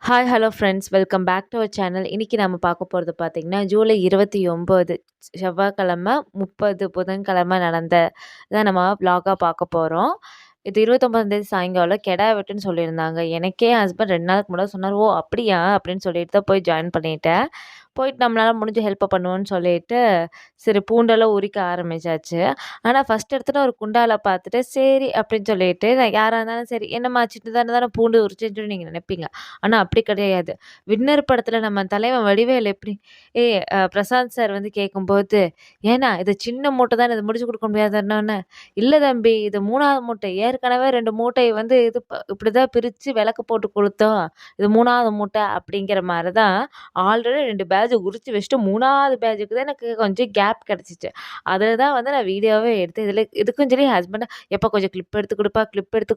Hi hello friends welcome back to our channel. இன்றைக்கி நம்ம பார்க்க போகிறது பார்த்திங்கன்னா ஜூலை 29 செவ்வாய்க்கிழமை 30 புதன்கிழமை நடந்த தான் நம்ம vlog-ஆ பார்க்க போகிறோம். இது 29ஆம் சாயங்காலம் கெடா வெட்டுன்னு சொல்லியிருந்தாங்க. எனக்கே என் ஹஸ்பண்ட் 2 நாளுக்கு முன்னாடி சொன்னார். ஓ அப்படியா அப்படின்னு சொல்லிட்டு தான் போய் ஜாயின் பண்ணிட்டேன். போயிட்டு நம்மளால முடிஞ்ச ஹெல்ப்பை பண்ணுவோன்னு சொல்லிட்டு சரி பூண்டெல்லாம் உரிக்க ஆரம்பிச்சாச்சு. ஆனால் ஃபஸ்ட் எடுத்துட்டு ஒரு குண்டால பார்த்துட்டு சரி அப்படின்னு சொல்லிட்டு நான் யாராக இருந்தாலும் சரி என்னம்மா சின்ன தானே பூண்டு உரிச்சேன்னு சொல்லி நீங்கள் நினைப்பீங்க. ஆனால் அப்படி கிடையாது. வின்னர் படத்தில் நம்ம தலைவன் வடிவேலு எப்படி பிரசாந்த் சார் வந்து கேட்கும்போது, "ஏன்னா இது சின்ன மூட்டை தானே இதை முடிச்சு கொடுக்க முடியாதுன்னொன்னே, இல்லை தம்பி இது 3வது மூட்டை. ஏற்கனவே 2 மூட்டையை வந்து இப்படி தான் பிரித்து விளக்கு போட்டு கொடுத்தோம். இது 3வது மூட்டை." அப்படிங்கிற மாதிரி தான் ஆல்ரெடி 2 பேட்ச் உரிச்சு வச்சுட்டு 3வது பேட்சுக்கு தான் எனக்கு கொஞ்சம் கேப் கிடச்சிச்சு. அதில் தான் வந்து நான் வீடியோவே எடுத்து இதுக்கும் சரி ஹஸ்பண்டை எப்போ கொஞ்சம் கிளிப் எடுத்து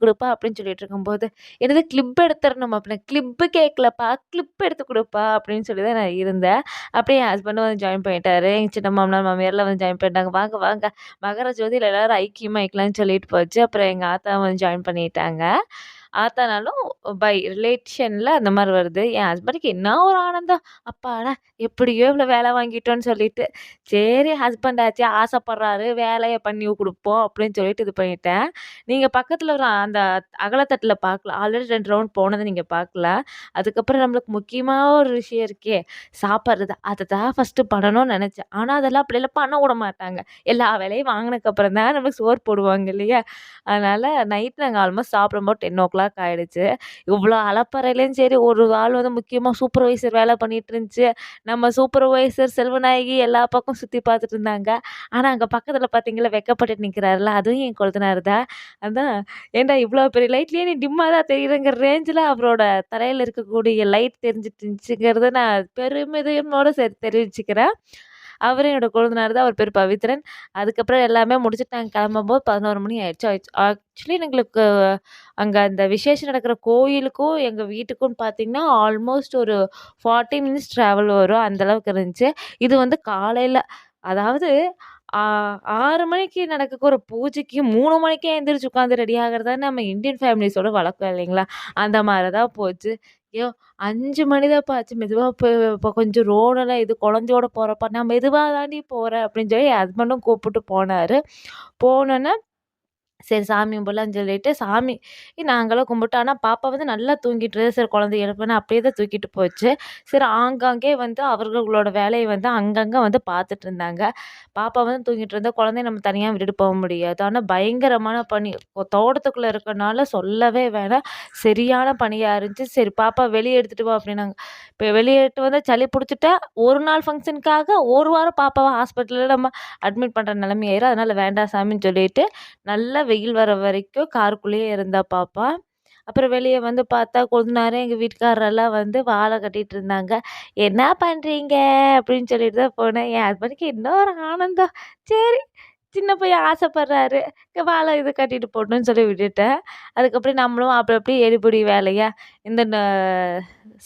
கொடுப்பா அப்படின்னு சொல்லிட்டு இருக்கும்போது, என்னது கிளிப் எடுத்துடணும் அப்படின்னா கிளிப்பு கேட்கலப்பா கிளிப் எடுத்து கொடுப்பா அப்படின்னு சொல்லி தான் நான் இருந்தேன். அப்படியே என் ஹஸ்பண்டும் வந்து ஜாயின் பண்ணிட்டாரு. எங்கள் சின்ன மாமனார் மாமியார்லாம் வந்து ஜாயின் பண்ணிட்டாங்க. வாங்க வாங்க மகர ஜோதியில் எல்லாரும் ஐக்கியமாயிக்கலாம்னு சொல்லிட்டு போச்சு. அப்புறம் எங்கள் ஆத்தா வந்து ஜாயின் பண்ணிட்டாங்க. ஆத்தானாலும் பை ரிலேஷனில் அந்த மாதிரி வருது. என் ஹஸ்பண்டுக்கு என்ன ஒரு ஆனந்தம், அப்பாடா எப்படியோ இவ்வளோ வேலை வாங்கிட்டோன்னு சொல்லிட்டு, சரி ஹஸ்பண்ட் ஆச்சு ஆசைப்படுறாரு வேலையை பண்ணி கொடுப்போம் அப்படின்னு சொல்லிட்டு இது பண்ணிட்டேன். நீங்கள் பக்கத்தில் ஒரு அந்த அகலத்தட்டில் பார்க்கலாம். ஆல்ரெடி 2 ரவுண்ட் போனதை நீங்கள் பார்க்கலாம். அதுக்கப்புறம் நம்மளுக்கு முக்கியமான ஒரு விஷயம் இருக்கே சாப்பிட்றது. அதை தான் ஃபஸ்ட்டு பண்ணணும்னு நினச்சேன். ஆனால் அதெல்லாம் அப்படியெல்லாம் பண்ண விட மாட்டாங்க. எல்லா வேலையும் வாங்கினதுக்கப்புறம் தான் நம்மளுக்கு சோறு போடுவாங்க இல்லையா? அதனால் நைட் நாங்கள் ஆல்மோஸ்ட் சாப்பிடும்போது 10:00 ஆகிடுச்சு. இவ்வளோ அலப்பறையிலையும் சரி ஒரு ஆள் வந்து முக்கியமாக சூப்பர்வைசர் வேலை பண்ணிட்டு இருந்துச்சு. நம்ம சூப்பர்வைசர் செல்வநாயகி எல்லா பக்கம் சுற்றி பார்த்துட்டு இருந்தாங்க. ஆனால் அங்கே பக்கத்தில் பார்த்தீங்களா வெட்கப்பட்டுட்டு நிற்கிறாருல, அதுவும் என் கொழுந்தனார் தான். அதான் ஏன்டா இவ்வளோ பெரிய லைட்லேயே நீ டிம்மாக தான் தெரியுறங்கிற ரேஞ்சில் அவரோட தலையில் இருக்கக்கூடிய லைட் தெரிஞ்சிட்டு இருந்துச்சுங்கிறத நான் பெருமிதமோட சரி தெரிவிச்சுக்கிறேன். அவரும் என்னோட கொழுந்தனார் தான். அவர் பேர் பவித்ரன். அதுக்கப்புறம் எல்லாமே முடிச்சுட்டு நாங்கள் கிளம்பும்போது 11 மணி ஆயிடுச்சு. ஆக்சுவலி எங்களுக்கு அங்கே அந்த விசேஷம் நடக்கிற கோயிலுக்கும் எங்கள் வீட்டுக்கும் பார்த்தீங்கன்னா ஆல்மோஸ்ட் ஒரு 40 மினிட்ஸ் ட்ராவல் வரும். அந்தளவுக்கு இருந்துச்சு. இது வந்து காலையில் அதாவது 6 மணிக்கு நடக்க ஒரு பூஜைக்கு 3 மணிக்கே எந்திரிச்சு உட்காந்து ரெடி ஆகிறது நம்ம இந்தியன் ஃபேமிலிஸோட வழக்கம் இல்லைங்களா? அந்த மாதிரி தான் போச்சு. ஐயோ! 5 மணி தான்ப்பா ஆச்சு. மெதுவா இப்போ கொஞ்சம் ரோடெல்லாம் இது குழந்தையோட போகிறப்ப நான் மெதுவா தாண்டி போகிறேன் அப்படின்னு சொல்லி என் ஹஸ்பண்டும் கூப்பிட்டு போனார். போனோன்னே சரி சாமி கும்பிடலான்னு சொல்லிட்டு சாமி நாங்களும் கும்பிட்டோம். ஆனால் பாப்பா வந்து நல்லா தூங்கிட்டு சரி குழந்தை எழுப்புனா அப்படியே தான் தூக்கிட்டு போச்சு. சரி ஆங்காங்கே வந்து அவர்களோட வேலையை வந்து அங்கங்கே வந்து பார்த்துட்டு இருந்தாங்க. பாப்பா வந்து தூங்கிட்டு இருந்தா குழந்தைய நம்ம தனியாக விட்டுட்டு போக முடியாது. ஆனால் பயங்கரமான பனி தோட்டத்துக்குள்ளே இருக்கனால சொல்லவே வேணாம். சரியான பனியாக இருந்துச்சு. சரி பாப்பா வெளியே எடுத்துகிட்டு வா அப்படின்னாங்க. இப்போ வெளியே எடுத்து வந்து சளி பிடிச்சிட்டா ஒரு நாள் ஃபங்க்ஷனுக்காக ஒரு வாரம் பாப்பாவை ஹாஸ்பிட்டலில் நம்ம அட்மிட் பண்ணுற நிலைமை ஆயிரும். அதனால் வேண்டாம் சாமின்னு சொல்லிட்டு நல்லா வெயில் வர வரைக்கும் காருக்குள்ளேயே இருந்தா பாப்பா. அப்புறம் வெளிய வந்து பார்த்தா கொழுந்தனாரு எங்க வீட்டுக்காரரெல்லாம் வந்து வாழ கட்டிட்டு இருந்தாங்க. "என்ன பண்றீங்க?" அப்படின்னு சொல்லிட்டு தான் போனேன். என் ஹஸ்பண்டுக்கு என்ன ஒரு ஆனந்தம். சரி சின்ன பையன் ஆசைப்படுறாரு. வாழை இது கட்டிட்டு போட்டுன்னு சொல்லி விட்டுட்டேன். அதுக்கப்புறம் நம்மளும் அப்படி அப்படி எடுபிடி வேலையா இந்த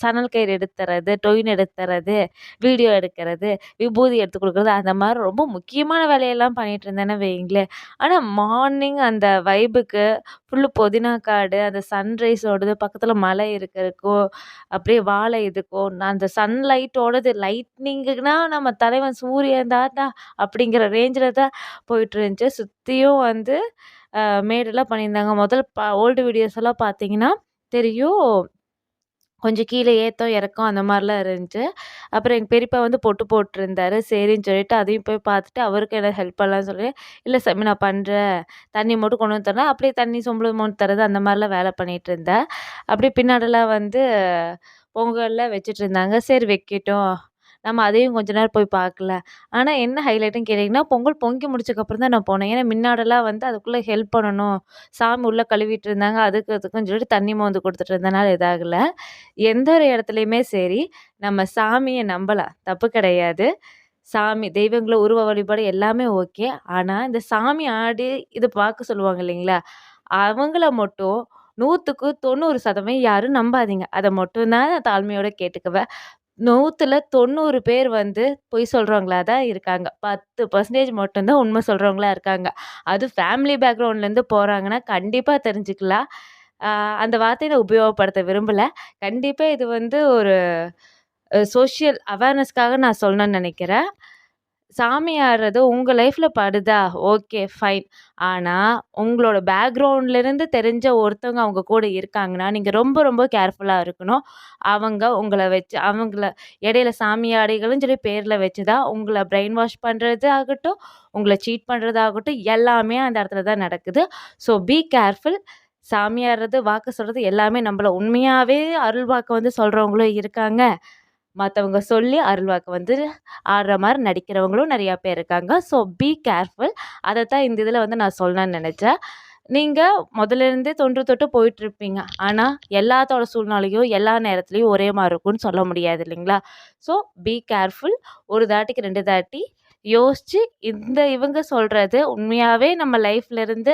சணல் கயிறு எடுத்து தர்றது, டொயின் எடுத்து தர்றது, வீடியோ எடுக்கிறது, விபூதி எடுத்து கொடுக்குறது அந்த மாதிரி ரொம்ப முக்கியமான வேலையெல்லாம் பண்ணிட்டு இருந்தேன்னு வைங்களேன். ஆனால் மார்னிங் அந்த வைபுக்கு ஃபுல்லு புதினா காடு, அந்த சன்ரைஸோடது பக்கத்தில் மலை இருக்கிறதுக்கோ, அப்படியே வாழை இதுக்கோ, நான் அந்த சன்லைட்டோடது லைட்னிங்குனா நம்ம தலைவன் சூரியன் தான்டா அப்படிங்கிற ரேஞ்சில் தான் போயிட்டு இருந்துச்சு. சுற்றியும் வந்து மேடெல்லாம் பண்ணியிருந்தாங்க. முதல்ல ஓல்டு வீடியோஸ் எல்லாம் பார்த்தீங்கன்னா தெரியும். கொஞ்சம் கீழே ஏத்தம், இறக்கம் அந்த மாரிலாம் இருந்துச்சு. அப்புறம் எங்க பெரியப்பா வந்து பொட்டு போட்டிருந்தாரு. சரின்னு சொல்லிட்டு அதையும் போய் பார்த்துட்டு, அவருக்கு ஏதாவது ஹெல்ப் பண்ணலான்னு சொல்லி, "இல்ல சாமி நான் பண்றேன். தண்ணி மட்டும் கொண்டு வந்து தரேன்." அப்படியே தண்ணி சொம்புல மோந்து தர்றது அந்த மாரிலாம் வேலை பண்ணிட்டு இருந்தேன். அப்படியே பின்னாடிலாம் வந்து பொங்கல்லாம் வச்சுட்டு இருந்தாங்க. சரி வைக்கட்டும். நம்ம அதையும் கொஞ்ச நேரம் போய் பார்க்கல. ஆனா என்ன ஹைலைட்ன்னு கேட்டீங்கன்னா, பொங்கல் பொங்கி முடிச்சதுக்கப்புறம் தான் நான் போனேன். ஏன்னா முன்னாடிலாம் வந்து அதுக்குள்ள ஹெல்ப் பண்ணணும். சாமி உள்ள கழுவிட்டு இருந்தாங்க. அதுக்குன்னு சொல்லிட்டு தண்ணி மோந்து கொடுத்துட்டு இருந்தனால இதாகல. எந்த ஒரு இடத்துலயுமே சரி, நம்ம சாமிய நம்பலாம். தப்பு கிடையாது. சாமி, தெய்வங்கள உருவ வழிபாடு எல்லாமே ஓகே. ஆனா, இந்த சாமி ஆடி இத பார்க்க சொல்லுவாங்க இல்லைங்களா? அவங்கள மட்டும் 100க்கு 90% யாரும் நம்பாதீங்க. அத மட்டும் தான் நான் தாழ்மையோட கேட்டுக்குவேன். 100ல 90 பேர் வந்து பொய் சொல்றவங்களா தான் இருக்காங்க. 10% மட்டும் தான் உண்மை சொல்றவங்களா இருக்காங்க. அது ஃபேமிலி பேக்ரவுண்ட்லேருந்து போறாங்கன்னா, கண்டிப்பா தெரிஞ்சுக்கலாம். அந்த வார்த்தைய நான் உபயோகப்படுத்த விரும்பல. கண்டிப்பா இது வந்து ஒரு சோஷியல் அவேர்னஸ்க்காக நான் சொல்லணும்னு நெனைக்கிறேன். சாமி ஆடுறது உங்க லைஃப்ல படுதா? Okay, fine. ஆனா, உங்களோட பேக்ரவுண்ட்லேருந்து தெரிஞ்ச ஒருத்தவங்க அவங்க கூட இருக்காங்கன்னா, நீங்க ரொம்ப ரொம்ப கேர்ஃபுல்லா இருக்கணும். அவங்க உங்கள வச்சு அவங்கள இடையில சாமியாடிகள்னு சொல்லி பேர்ல வச்சு தான் உங்கள பிரெயின் வாஷ் பண்றது ஆகட்டும், உங்கள சீட் பண்றதாகட்டும், எல்லாமே அந்த இடத்துல தான் நடக்குது. So be careful. சாமியாடுறது, வாக்கு சொல்றது எல்லாமே நம்பல. உண்மையாவே அருள் வாக்கு வந்து சொல்றவங்களும் இருக்காங்க. மத்தவங்க சொல்லி அருள்வாக்கு வந்து ஆடுற மாரி நடிக்கிறவங்களும் நெறையா பேர் இருக்காங்க. So be careful. அதத்தான் இந்த இதில வந்து நான் சொல்லணும்னு நெனச்சேன். நீங்க முதல்ல இருந்தே தொன்று தொட்டு போயிட்டுருப்பீங்க. ஆனா, எல்லாத்தோட சூழ்நிலையும் எல்லா நேரத்துலயும் ஒரே மாரி இருக்கும்னு சொல்ல முடியாது இல்லைங்களா? So be careful. ஒரு தாட்டிக்கு 2 தாட்டி யோசிச்சு இவங்க சொல்றது உண்மையாவே நம்ம லைஃப்ல இருந்து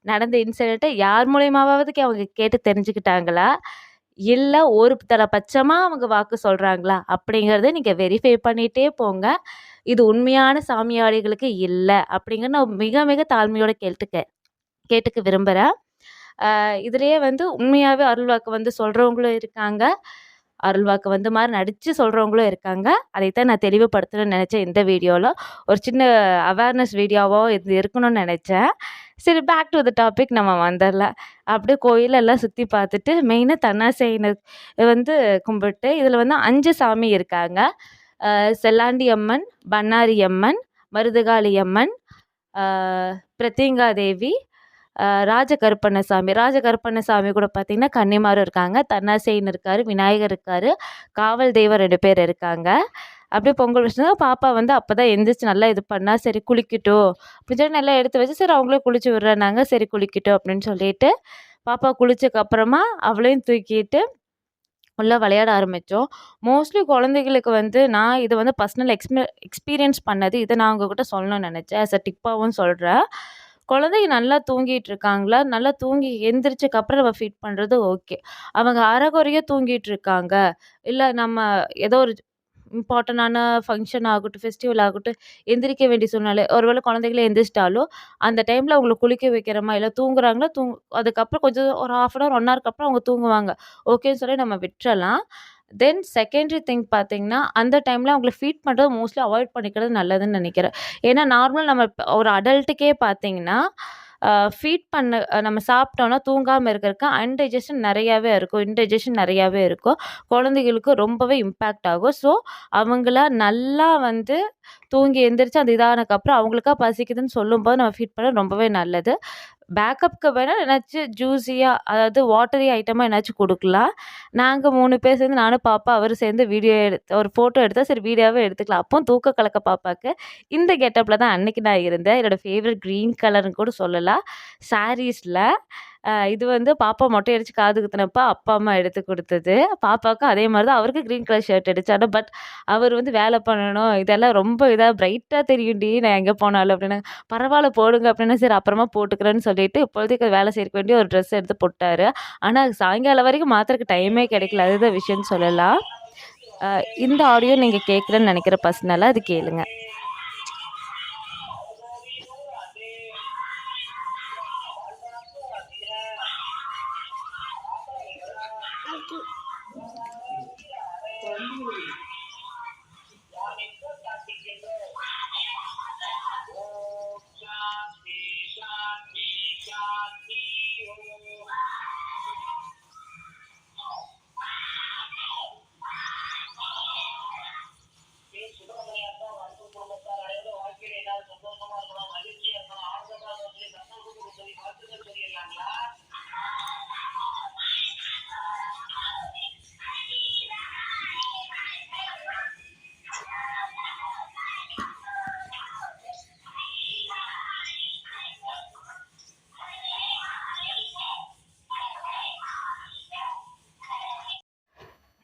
நடந்த இன்சிடென்ட்ட யார் மூலியமாவது அவங்க கேட்டு தெரிஞ்சுக்கிட்டாங்களா? இல்ல ஒரு பட்சமா அவங்க வாக்கு சொல்றாங்களா? அப்படிங்கிறத நீங்க வெரிஃபை பண்ணிட்டே போங்க. இது உண்மையான சாமியாடிகளுக்கு இல்ல. அப்படிங்கிறத நான் மிக மிக தாழ்மையோட கேட்டுக்க விரும்புறேன். இதுலயே வந்து உண்மையாவே அருள்வாக்கு வந்து சொல்றவங்களும் இருக்காங்க. அருள்வாக்கு வந்து மாரி நடிச்சு சொல்றவங்களும் இருக்காங்க. அதைத்தான் நான் தெளிவுபடுத்தணும்னு நெனச்சேன் இந்த வீடியோல. ஒரு சின்ன அவேர்னஸ் வீடியோவா இது இருக்கணும்னு நெனச்சேன். சரி, பேக் டூ த டாபிக் நம்ம வந்துரலாம். அப்படியே கோயிலெல்லாம் சுத்தி பார்த்துட்டு மெயினா தன்னாசேன வந்து கும்பிட்டு, இதில வந்து 5 சாமி இருக்காங்க. செல்லாண்டி அம்மன், பண்ணாரி அம்மன், மருதுகாளி அம்மன், அ பிரத்யங்கா தேவி, ராஜகருப்பண்ணசாமி. ராஜகருப்பண்ணசாமி கூட பார்த்தீங்கன்னா, கன்னிமாரும் இருக்காங்க. தன்னாசேன் இருக்காரு, விநாயகர் இருக்காரு, காவல் தெய்வம் 2 பேர் இருக்காங்க. அப்படியே பொங்கல் வச்சுனா பாப்பா வந்து அப்பதான் எந்திரிச்சு நல்லா இது பண்ணா, சரி குளிக்கட்டும் அப்படின்னு சொல்லி நல்லா எடுத்து வச்சு, சரி அவங்களே குளிச்சு விடுறேன்னாங்க. சரி குளிக்கட்டும் அப்படின்னு சொல்லிட்டு, பாப்பா குளிச்சக்கப்புறமா அவளையும் தூக்கிட்டு உள்ள விளையாட ஆரம்பிச்சோம். மோஸ்ட்லி குழந்தைகளுக்கு வந்து நான் இத வந்து பர்சனல் எக்ஸ்பீரியன்ஸ் பண்ணது. இத நான் உங்ககிட்ட சொல்லணும்னு நெனச்சேன். ஆஸ் அ டிப்பாவும் சொல்றேன். குழந்தைங்க நல்லா தூங்கிட்டு இருக்காங்களா? நல்லா தூங்கி எந்திரிச்சக்கப்புறம் நம்ம ஃபீட் பண்றது ஓகே. அவங்க அரைகுறையா தூங்கிட்டு இருக்காங்க. இல்ல நம்ம ஏதோ ஒரு இம்பார்ட்டன்டான ஃபங்ஷன் ஆகட்டும், ஃபெஸ்டிவல் ஆகட்டும், எந்திரிக்க வேண்டிய சூழ்நிலை. ஒருவேளை குழந்தைகளே எந்திரிச்சிட்டாலும், அந்த டைம்ல அவங்கள குளிக்க வைக்கிறோமா, இல்ல தூங்குறாங்களா, அதுக்கப்புறம் கொஞ்சம் ஒரு 1/2 அன் ஹவர், 1 ஹவருக்கு அப்புறம் அவங்க தூங்குவாங்க. ஓகேன்னு சொல்லி நம்ம விட்டுறலாம். தென் செகண்டரி திங் பார்த்தீங்கன்னா, அந்த டைம்ல அவங்கள ஃபீட் பண்றது மோஸ்ட்லி அவாய்ட் பண்ணிக்கிறது நல்லதுன்னு நெனைக்கிறேன். ஏன்னா நார்மல் நம்ம ஒரு அடல்ட்டுக்கே பார்த்தீங்கன்னா, ஃபீட் பண்ண நம்ம சாப்பிட்டோம்னா தூங்காம இருக்கறக்கு அன்டைஜஷன் நெறையாவே இருக்கும். இன்டைஜஷன் நெறையாவே இருக்கும். குழந்தைகளுக்கு ரொம்பவே இம்பேக்ட் ஆகும். ஸோ, அவங்கள நல்லா வந்து தூங்கி எந்திரிச்சு அந்த இதானதுக்கப்புறம் அவங்களுக்கா பசிக்குதுன்னு சொல்லும்போது நம்ம ஃபீட் பண்ணது ரொம்பவே நல்லது. பேக்கப்க்கு வேணா ஏதாச்சும் ஜூஸியா, அதாவது வாட்டரி ஐட்டமா என்னாச்சும் குடுக்கலாம். நாங்க 3 பேர் சேர்ந்து நானும், பாப்பா, அவரும் சேர்ந்து வீடியோ எடுத்து ஒரு ஃபோட்டோ எடுத்தா, சரி வீடியோவே எடுத்துக்கலாம். அப்பவும் தூக்க கலக்க பாப்பாக்கு. இந்த கெட்டப்ல தான் அன்னைக்கு நான் இருந்தேன். என்னோட ஃபேவரைட் கிரீன் கலர்ன்னு கூட சொல்லலாம். சாரீஸ்ல. இது வந்து பாப்பா மொட்டை அடிச்சு காது குத்துனப்ப அப்பா, அம்மா எடுத்து குடுத்தது. பாப்பாவுக்கும் அதே மாரி தான். அவருக்கு கிரீன் கலர் ஷர்ட் எடுத்தாங்க. பட் அவர் வந்து வேலை பண்ணணும். இதெல்லாம் ரொம்ப பிரைட்டா தெரியும்டி நான் எங்க போனாலும் அப்டின்னாங்க. பரவால்ல போடுங்க அப்டின்னா, சரி அப்புறமா போட்டுக்கிறேன்னு சொல்லிட்டு இப்போதைக்கு வேலை செய்யறக்கு வேண்டிய ஒரு ட்ரெஸ் எடுத்து போட்டாரு. ஆனா சாயங்காலம் வரைக்கும் மாத்துறக்கு டைமே கிடைக்கல. அதுதான் விஷயம்னு சொல்லலாம். அ இந்த ஆடியோ நீங்க கேட்கலன்னு நெனைக்கிற பர்சனலா அது கேளுங்க.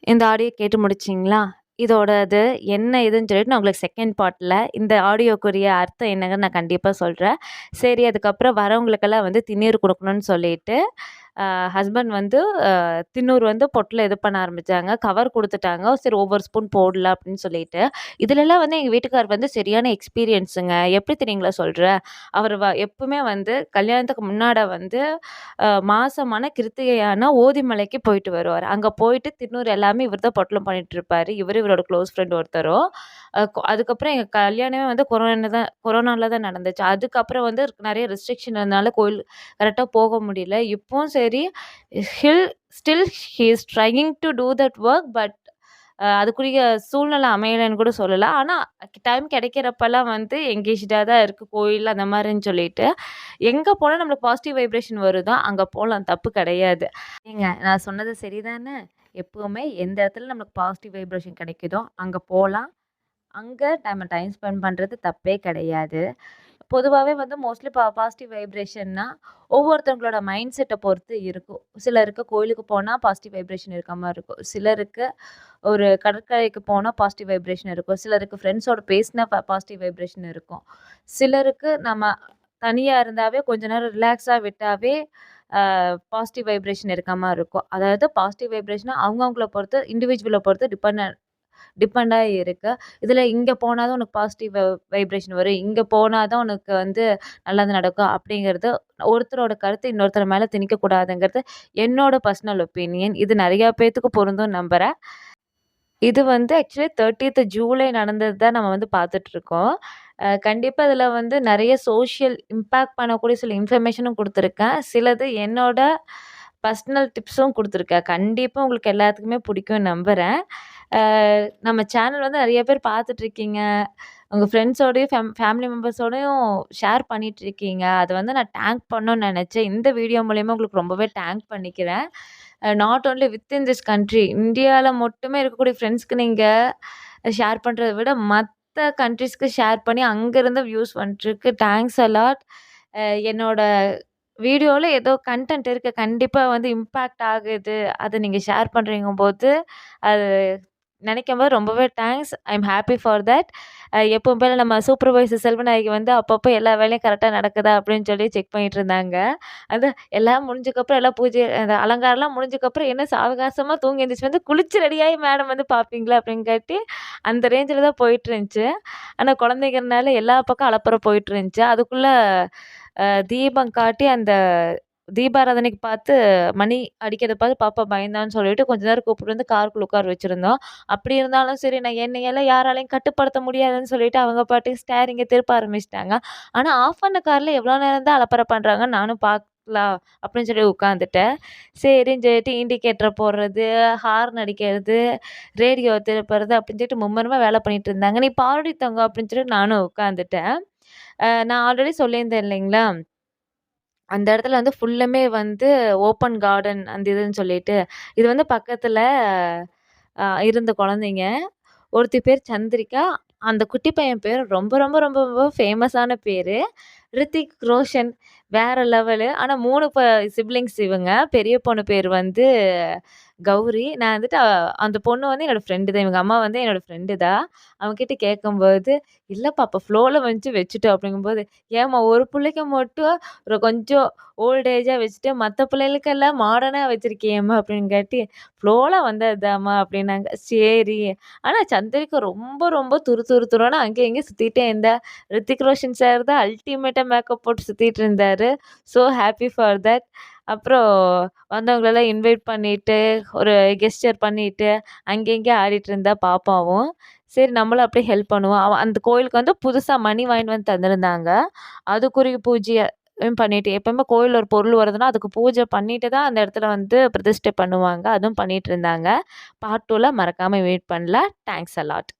இந்த ஆடியோ கேட்டு முடிச்சிங்களா? இதோடது என்ன ஏதுன்னு சொல்லிட்டு நான் உங்களுக்கு செகண்ட் பார்ட்ல இந்த ஆடியோக்குரிய அர்த்தம் என்னங்கன்னு நான் கண்டிப்பா சொல்றேன். சரி, அதுக்கப்புறம் வரவங்களுக்கெல்லாம் வந்து திண்ணீர் குடுக்கணும்னு சொல்லிட்டு, ஹஸ்பண்ட் வந்து தின்னூர் வந்து பொட்டில் இது பண்ண ஆரம்பிச்சாங்க. கவர் குடுத்துட்டாங்க. சரி ஒவ்வொரு ஸ்பூன் போடலாம் அப்படின்னு சொல்லிட்டு. இதுலலாம் வந்து எங்க வீட்டுக்கார் வந்து சரியான எக்ஸ்பீரியன்ஸுங்க. எப்படி தெரியுங்களா சொல்றேன்? அவரு எப்பவுமே வந்து கல்யாணத்துக்கு முன்னாட வந்து மாசமான கிருத்திகையானா ஓதிமலைக்கு போயிட்டு வருவாரு. அங்க போயிட்டு தின்னூர் எல்லாமே இவர் தான் பொட்டலம் பண்ணிட்டுருப்பாரு. இவரோட க்ளோஸ் ஃப்ரெண்ட் ஒருத்தரும். அதுக்கப்புறம் எங்க கல்யாணமே வந்து கொரோனால தான் நடந்துச்சு. அதுக்கப்புறம் வந்து நெறைய ரெஸ்ட்ரிக்ஷன் இருந்தனால கோயில் கரெக்ட்டா போக முடியல. இப்பவும் சரி, hill still he is trying to do that work. But அதுக்குரிய சூழ்நிலை அமையலன்னு கூட சொல்லலாம். ஆனா டைம் கிடைக்கிறப்பலாம் வந்து எங்கேஜ்டா தான் இருக்கு கோயில் அந்த மாரின்னு சொல்லிட்டு. எங்க போனா நம்மளுக்கு பாசிட்டிவ் வைப்ரேஷன் வருதோ, அங்க போலாம். தப்பு கிடையாது. ஏங்க நான் சொன்னது சரிதானே? எப்பவுமே எந்த இடத்துல நம்மளுக்கு பாசிட்டிவ் வைப்ரேஷன் கிடைக்குதோ, அங்க போலாம். அங்க நம்ம டைம் ஸ்பெண்ட் பண்றது தப்பே கிடையாது. பொதுவாவே வந்து மோஸ்ட்லி பாசிட்டிவ் வைப்ரேஷன்னா, ஒவ்வொருத்தவங்களோட மைண்ட் செட்ட பொறுத்து இருக்கும். சிலருக்கு கோயிலுக்கு போனா பாசிட்டிவ் வைப்ரேஷன் இருக்க மாரி இருக்கும். சிலருக்கு ஒரு கடற்கரைக்கு போனா பாசிட்டிவ் வைப்ரேஷன் இருக்கும். சிலருக்கு ஃப்ரெண்ட்ஸோட பேசினா பாசிட்டிவ் வைப்ரேஷன் இருக்கும். சிலருக்கு நம்ம தனியா இருந்தாவே கொஞ்ச நேரம் ரிலாக்ஸா விட்டாவே பாசிட்டிவ் வைப்ரேஷன் இருக்க மாரி இருக்கும். அதாவது பாசிட்டிவ் வைப்ரேஷன்னா அவங்கவங்கள பொறுத்து இண்டிவிஜுவல பொறுத்து டிபெண்டா இருக்கு. இதில இங்க போனா தான் உனக்கு பாசிட்டிவ் வைப்ரேஷன் வரும். இங்க போனா தான் உனக்கு வந்து நல்லது நடக்கும் அப்படிங்கிறது ஒருத்தரோட கருத்து இன்னொருத்தர் மேல திணிக்கக்கூடாதுங்கிறது என்னோட பர்சனல் ஒப்பீனியன். இது நெறையா பேத்துக்கு பொருந்தும்னு நம்புறேன். இது வந்து ஆக்சுவலி 30த் ஜூலை நடந்தது தான் நம்ம வந்து பார்த்துட்ருக்கோம். கண்டிப்பா இதில வந்து நெறைய சோஷியல் இம்பேக்ட் பண்ணக்கூடிய சில இன்ஃபர்மேஷனும் குடுத்துருக்கேன். சிலது என்னோட பர்சனல் டிப்ஸும் குடுத்துருக்கேன். கண்டிப்பா உங்களுக்கு எல்லாத்துக்குமே பிடிக்கும்னு நம்புறேன். நம்ம சேனல் வந்து நெறைய பேர் பார்த்துட்ருக்கீங்க. உங்க ஃப்ரெண்ட்ஸோடயும் ஃபேமிலி மெம்பர்ஸோடயும் ஷேர் பண்ணிட்டுருக்கீங்க. அத வந்து நான் டேங்க் பண்ணணும்னு நெனச்சேன். இந்த வீடியோ மூலியமா உங்களுக்கு ரொம்பவே டேங்க் பண்ணிக்கிறேன். Not only within this country இந்தியால மட்டுமே இருக்கக்கூடிய ஃப்ரெண்ட்ஸ்க்கு நீங்க ஷேர் பண்றத விட மத்த கண்ட்ரீஸ்க்கு ஷேர் பண்ணி அங்கருந்து வியூஸ் வந்துட்டுருக்கு. Thanks a lot. என்னோட வீடியோல ஏதோ கன்டென்ட் இருக்கு. கண்டிப்பா வந்து இம்பேக்ட் ஆகுது. அத நீங்க ஷேர் பண்றீங்கும்போது, அது நெனைக்கும்போது ரொம்பவே thanks. I am happy for that. எப்பவும் போல நம்ம சூப்பர்வைசர் செல்வநாயகி வந்து அப்பப்போ எல்லா வேலையும் கரெக்ட்டா நடக்குதா அப்படின்னு சொல்லி செக் பண்ணிட்டு இருந்தாங்க. அதான் எல்லாம் முடிஞ்சதுக்கப்புறம் எல்லாம் பூஜை அந்த அலங்காரம்லாம் முடிஞ்சதுக்கப்புறம் என்ன சாவகாசமா தூங்கி எந்திரிச்சு வந்து குளிச்சு ரெடியாகி மேடம் வந்து பார்ப்பீங்களா அப்படின்னு காட்டி, அந்த ரேஞ்சில தான் போயிட்டுருந்துச்சு. ஆனா குழந்தைங்கிறனால எல்லா பக்கம் அலப்பற போயிட்டுருந்துச்சு. அதுக்குள்ள தீபம் காட்டி அந்த தீபாராதனைக்கு பார்த்து மணி அடிக்கிறத பார்த்து பாப்பா பயந்தான்னு சொல்லிட்டு கொஞ்ச நேரம் கூப்பிட்டு வந்து காருக்குள்ள உட்கார வச்சிருந்தோம். அப்படி இருந்தாலும் சரி நான் என்னையெல்லாம் யாராலயும் கட்டுப்படுத்த முடியாதுன்னு சொல்லிட்டு அவங்க பாட்டுக்கு ஸ்டேரிங்க திருப்ப ஆரம்பிச்சுட்டாங்க. ஆனா ஆஃப் பண்ண கார்ல எவ்வளோ நேரம் தான் அலப்பற பண்றாங்கன்னு நானும் பார்க்கலாம் அப்படின்னு சொல்லி உட்காந்துட்டேன். சரின்னு சொல்லிட்டு இண்டிகேட்டர போடுறது, ஹார்ன் அடிக்கிறது, ரேடியோ திருப்புறது அப்படின்னு சொல்லிட்டு மும்மரமா வேலை பண்ணிட்டு இருந்தாங்க. "நீ பாருடி தங்கம்" அப்படின்னு சொல்லிட்டு நானும் உட்காந்துட்டேன். நான் ஆல்ரெடி சொல்லியிருந்தேன் இல்லைங்களா? அந்த இடத்துல வந்து ஃபுல்லுமே வந்து ஓப்பன் கார்டன் அந்த இதுன்னு சொல்லிட்டு. இது வந்து பக்கத்துல இருந்த குழந்தைங்க. ஒருத்தி பேர் சந்திரிகா. அந்த குட்டி பையன் பேர் ரொம்ப ரொம்ப ரொம்ப ரொம்ப ஃபேமஸான பேரு. ரித்திக் ரோஷன். வேற லெவலு. ஆனா 3 சிப்லிங்ஸ் இவங்க. பெரிய பொண்ணு பேர் வந்து கௌரி. நான் வந்துட்டு அந்த பொண்ணு வந்து என்னோட ஃப்ரெண்டு தான். இவங்க அம்மா வந்து என்னோட ஃப்ரெண்டு தான். அவங்ககிட்ட கேட்கும்போது, "இல்லப்பா அப்ப ஃப்ளோல வந்துச்சு வச்சுட்டோம்." அப்படிங்கும்போது, "ஏம்மா ஒரு புள்ளைக்கு மட்டும் கொஞ்சம் ஓல்ட் ஏஜா வச்சுட்டு, மத்த பிள்ளைகளுக்கெல்லாம் மாடர்னா வச்சிருக்கியேம்மா" அப்படின்னு காட்டி, "ஃப்ளோல வந்ததுதாம்மா" அப்படின்னாங்க. சரி. ஆனா சந்திரிகா ரொம்ப ரொம்ப துரு துரு துருன்னு அங்கேயும் இங்கேயும் சுத்திட்டே இருந்தா. ரித்திக் ரோஷன் சார் தான் அல்டிமேட்டா மேக்கப் போட்டு சுத்திட்டு இருந்தாரு. So happy for that. அப்புறம் வந்தவங்களெல்லாம் இன்வைட் பண்ணிட்டு, ஒரு கெஸ்டர் பண்ணிட்டு, அங்கே இங்கே ஆடிட்டு இருந்தா பாப்பாவும். சரி நம்மளும் அப்படியே ஹெல்ப் பண்ணுவோம். அந்த கோயிலுக்கு வந்து புதுசா மணி வாங்கிட்டு வந்து தந்திருந்தாங்க. அதுக்குரிய பூஜைய பண்ணிட்டு எப்பவுமே கோயில்ல ஒரு பொருள் வருதுன்னா, அதுக்கு பூஜை பண்ணிட்டு தான் அந்த இடத்துல வந்து பிரதிஷ்டை பண்ணுவாங்க. அதுவும் பண்ணிட்டு இருந்தாங்க. பார்ட் 2ல மறக்காம வெயிட் பண்ணல. Thanks a lot.